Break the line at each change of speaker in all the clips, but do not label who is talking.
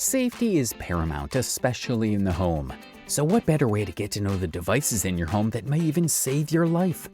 Safety is paramount, especially in the home. So what better way to get to know the devices in your home that may even save your life?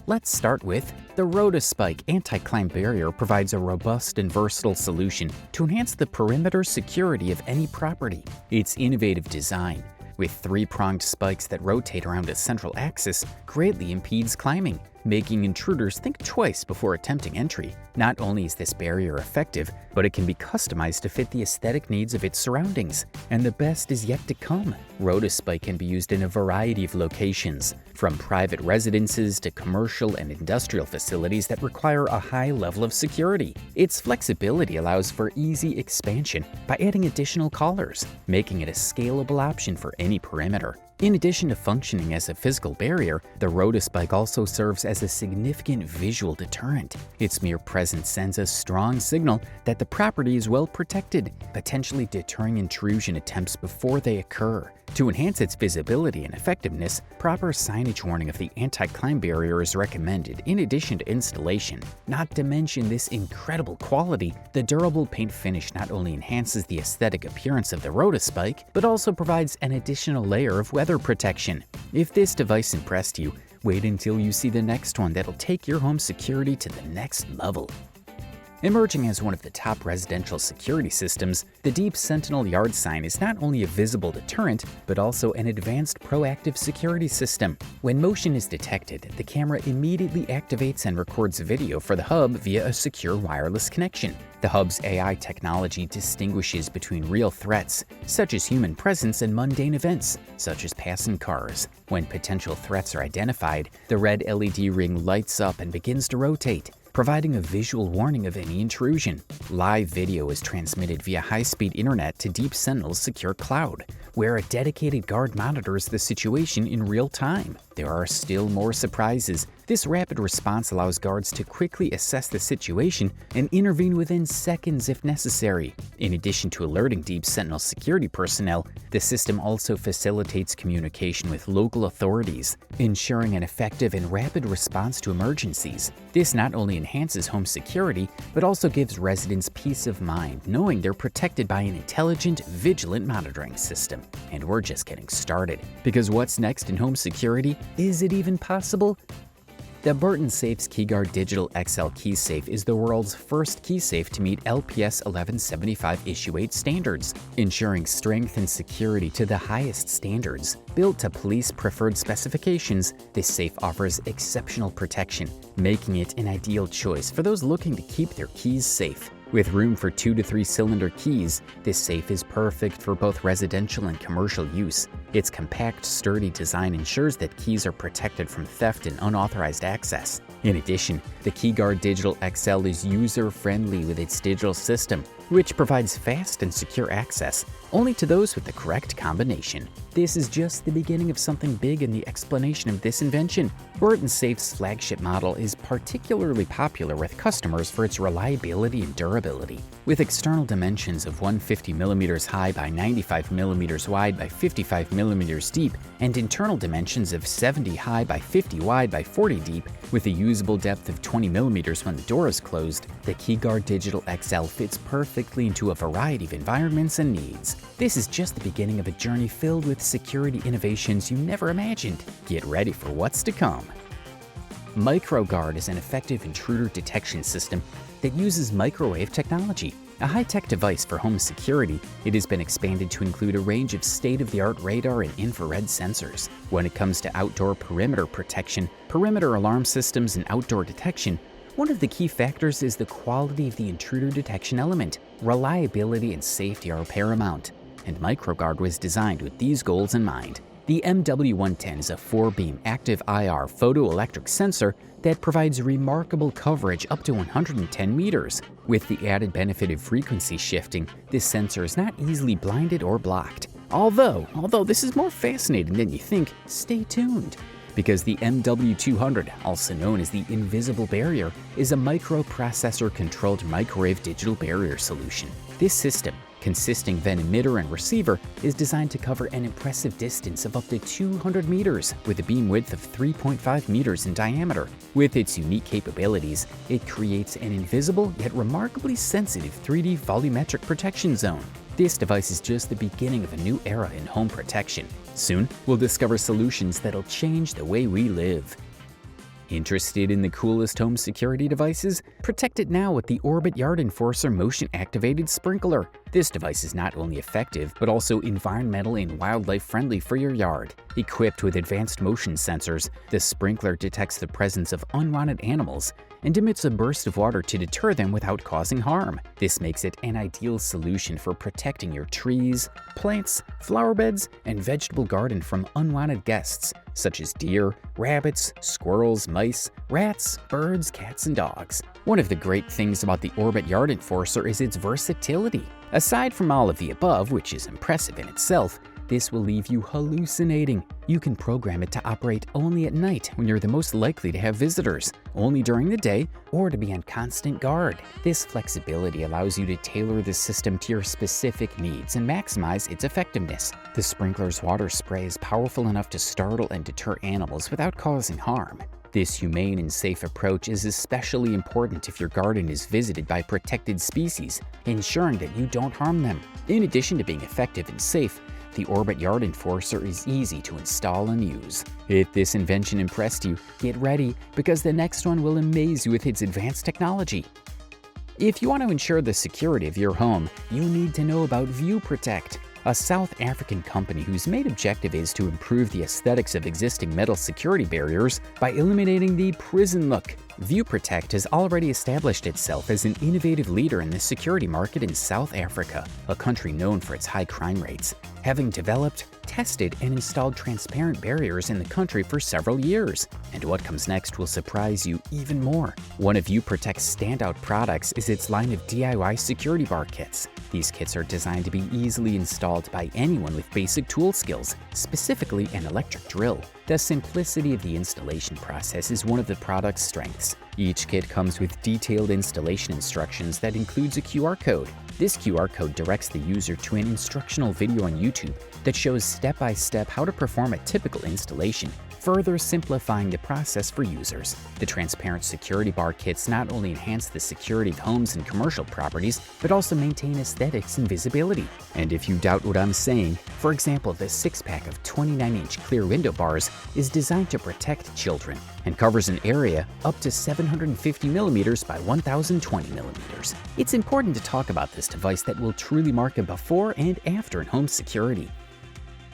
Let's start with the Rotospike anti-climb barrier provides a robust and versatile solution to enhance the perimeter security of any property. Its innovative design, with three-pronged spikes that rotate around a central axis, greatly impedes climbing, making intruders think twice before attempting entry. Not only is this barrier effective, but it can be customized to fit the aesthetic needs of its surroundings. And the best is yet to come. Rotospike can be used in a variety of locations, from private residences to commercial and industrial facilities that require a high level of security. Its flexibility allows for easy expansion by adding additional collars, making it a scalable option for any perimeter. In addition to functioning as a physical barrier, the Rotospike also serves as a significant visual deterrent. Its mere presence sends a strong signal that the property is well protected, potentially deterring intrusion attempts before they occur. To enhance its visibility and effectiveness, proper signage warning of the anti-climb barrier is recommended in addition to installation. Not to mention this incredible quality, the durable paint finish not only enhances the aesthetic appearance of the Rotospike, but also provides an additional layer of weather protection. If this device impressed you, wait until you see the next one that'll take your home security to the next level. Emerging as one of the top residential security systems, the Deep Sentinel Yard Sign is not only a visible deterrent, but also an advanced proactive security system. When motion is detected, the camera immediately activates and records video for the hub via a secure wireless connection. The hub's AI technology distinguishes between real threats, such as human presence, and mundane events, such as passing cars. When potential threats are identified, the red LED ring lights up and begins to rotate, providing a visual warning of any intrusion. Live video is transmitted via high-speed internet to Deep Sentinel's secure cloud, where a dedicated guard monitors the situation in real time. There are still more surprises. This rapid response allows guards to quickly assess the situation and intervene within seconds if necessary. In addition to alerting Deep Sentinel security personnel, the system also facilitates communication with local authorities, ensuring an effective and rapid response to emergencies. This not only enhances home security, but also gives residents peace of mind knowing they're protected by an intelligent, vigilant monitoring system. And we're just getting started, because what's next in home security? Is it even possible? The Burton Safe's KeyGuard Digital XL key safe is the world's first key safe to meet LPS 1175 Issue 8 standards, ensuring strength and security to the highest standards. Built to police-preferred specifications, this safe offers exceptional protection, making it an ideal choice for those looking to keep their keys safe. With room for 2 to 3 cylinder keys, this safe is perfect for both residential and commercial use. Its compact, sturdy design ensures that keys are protected from theft and unauthorized access. In addition, the KeyGuard Digital XL is user-friendly with its digital system, which provides fast and secure access only to those with the correct combination. This is just the beginning of something big in the explanation of this invention. Burton Safe's flagship model is particularly popular with customers for its reliability and durability. With external dimensions of 150mm high by 95mm wide by 55mm deep, and internal dimensions of 70 high by 50 wide by 40 deep, with a usable depth of 20mm when the door is closed, the KeyGuard Digital XL fits perfectly into a variety of environments and needs. This is just the beginning of a journey filled with security innovations you never imagined. Get ready for what's to come. MicroGuard is an effective intruder detection system that uses microwave technology. A high-tech device for home security, it has been expanded to include a range of state-of-the-art radar and infrared sensors. When it comes to outdoor perimeter protection, perimeter alarm systems, and outdoor detection, one of the key factors is the quality of the intruder detection element. Reliability and safety are paramount, and MicroGuard was designed with these goals in mind. The MW110 is a 4-beam active IR photoelectric sensor that provides remarkable coverage up to 110 meters. With the added benefit of frequency shifting, this sensor is not easily blinded or blocked. Although this is more fascinating than you think, stay tuned, because the MW200, also known as the Invisible Barrier, is a microprocessor-controlled microwave digital barrier solution. This system, consisting of an emitter and receiver, is designed to cover an impressive distance of up to 200 meters with a beam width of 3.5 meters in diameter. With its unique capabilities, it creates an invisible yet remarkably sensitive 3D volumetric protection zone. This device is just the beginning of a new era in home protection. Soon, we'll discover solutions that'll change the way we live. Interested in the coolest home security devices? Protect it now with the Orbit Yard Enforcer motion-activated sprinkler. This device is not only effective, but also environmental and wildlife friendly for your yard. Equipped with advanced motion sensors, the sprinkler detects the presence of unwanted animals and emits a burst of water to deter them without causing harm. This makes it an ideal solution for protecting your trees, plants, flower beds, and vegetable garden from unwanted guests, such as deer, rabbits, squirrels, mice, rats, birds, cats, and dogs. One of the great things about the Orbit Yard Enforcer is its versatility. Aside from all of the above, which is impressive in itself, this will leave you hallucinating. You can program it to operate only at night when you're the most likely to have visitors, only during the day, or to be on constant guard. This flexibility allows you to tailor the system to your specific needs and maximize its effectiveness. The sprinkler's water spray is powerful enough to startle and deter animals without causing harm. This humane and safe approach is especially important if your garden is visited by protected species, ensuring that you don't harm them. In addition to being effective and safe, the Orbit Yard Enforcer is easy to install and use. If this invention impressed you, get ready, because the next one will amaze you with its advanced technology. If you want to ensure the security of your home, you need to know about ViewProtect, a South African company whose main objective is to improve the aesthetics of existing metal security barriers by eliminating the prison look. ViewProtect has already established itself as an innovative leader in the security market in South Africa, a country known for its high crime rates, having developed, tested, and installed transparent barriers in the country for several years. And what comes next will surprise you even more. One of ViewProtect's standout products is its line of DIY security bar kits. These kits are designed to be easily installed by anyone with basic tool skills, specifically an electric drill. The simplicity of the installation process is one of the product's strengths. Each kit comes with detailed installation instructions that includes a QR code. This QR code directs the user to an instructional video on YouTube that shows step-by-step how to perform a typical installation, further simplifying the process for users. The transparent security bar kits not only enhance the security of homes and commercial properties, but also maintain aesthetics and visibility. And if you doubt what I'm saying, for example, the 6-pack of 29-inch clear window bars is designed to protect children and covers an area up to 750 millimeters by 1020 millimeters. It's important to talk about this device that will truly mark a before and after in home security.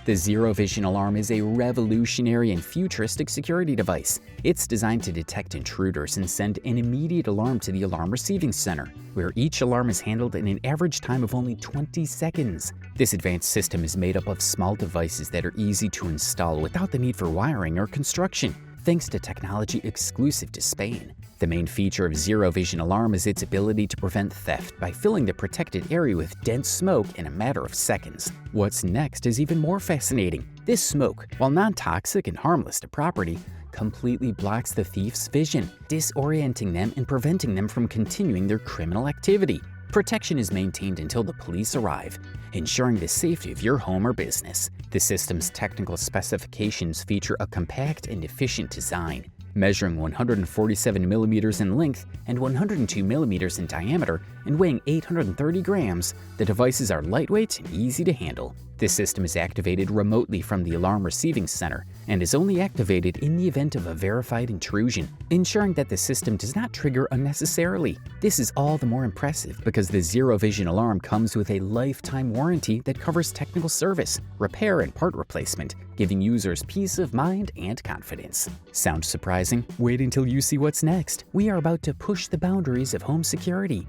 The Zero Vision Alarm is a revolutionary and futuristic security device. It's designed to detect intruders and send an immediate alarm to the alarm receiving center, where each alarm is handled in an average time of only 20 seconds. This advanced system is made up of small devices that are easy to install without the need for wiring or construction, thanks to technology exclusive to Spain. The main feature of Zero Vision Alarm is its ability to prevent theft by filling the protected area with dense smoke in a matter of seconds. What's next is even more fascinating. This smoke, while non-toxic and harmless to property, completely blocks the thief's vision, disorienting them and preventing them from continuing their criminal activity. Protection is maintained until the police arrive, ensuring the safety of your home or business. The system's technical specifications feature a compact and efficient design. Measuring 147 millimeters in length and 102 millimeters in diameter and weighing 830 grams, the devices are lightweight and easy to handle. This system is activated remotely from the alarm receiving center and is only activated in the event of a verified intrusion, ensuring that the system does not trigger unnecessarily. This is all the more impressive because the Zero Vision Alarm comes with a lifetime warranty that covers technical service, repair, and part replacement, giving users peace of mind and confidence. Sound surprising? Wait until you see what's next. We are about to push the boundaries of home security.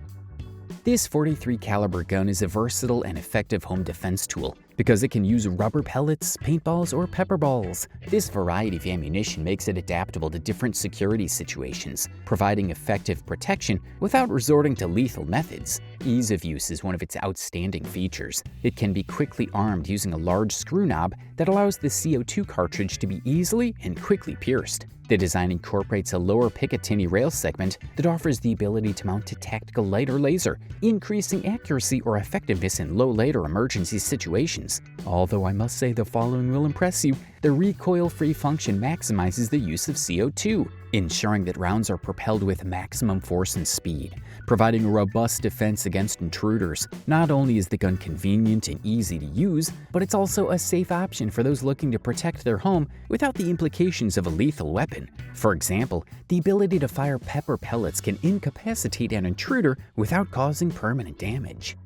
This .43 caliber gun is a versatile and effective home defense tool. because it can use rubber pellets, paintballs, or pepper balls. This variety of ammunition makes it adaptable to different security situations, providing effective protection without resorting to lethal methods. Ease of use is one of its outstanding features. It can be quickly armed using a large screw knob that allows the CO2 cartridge to be easily and quickly pierced. The design incorporates a lower Picatinny rail segment that offers the ability to mount a tactical light or laser, increasing accuracy or effectiveness in low-light or emergency situations. Although I must say the following will impress you, the recoil-free function maximizes the use of CO2, ensuring that rounds are propelled with maximum force and speed, providing a robust defense against intruders. Not only is the gun convenient and easy to use, but it's also a safe option for those looking to protect their home without the implications of a lethal weapon. For example, the ability to fire pepper pellets can incapacitate an intruder without causing permanent damage.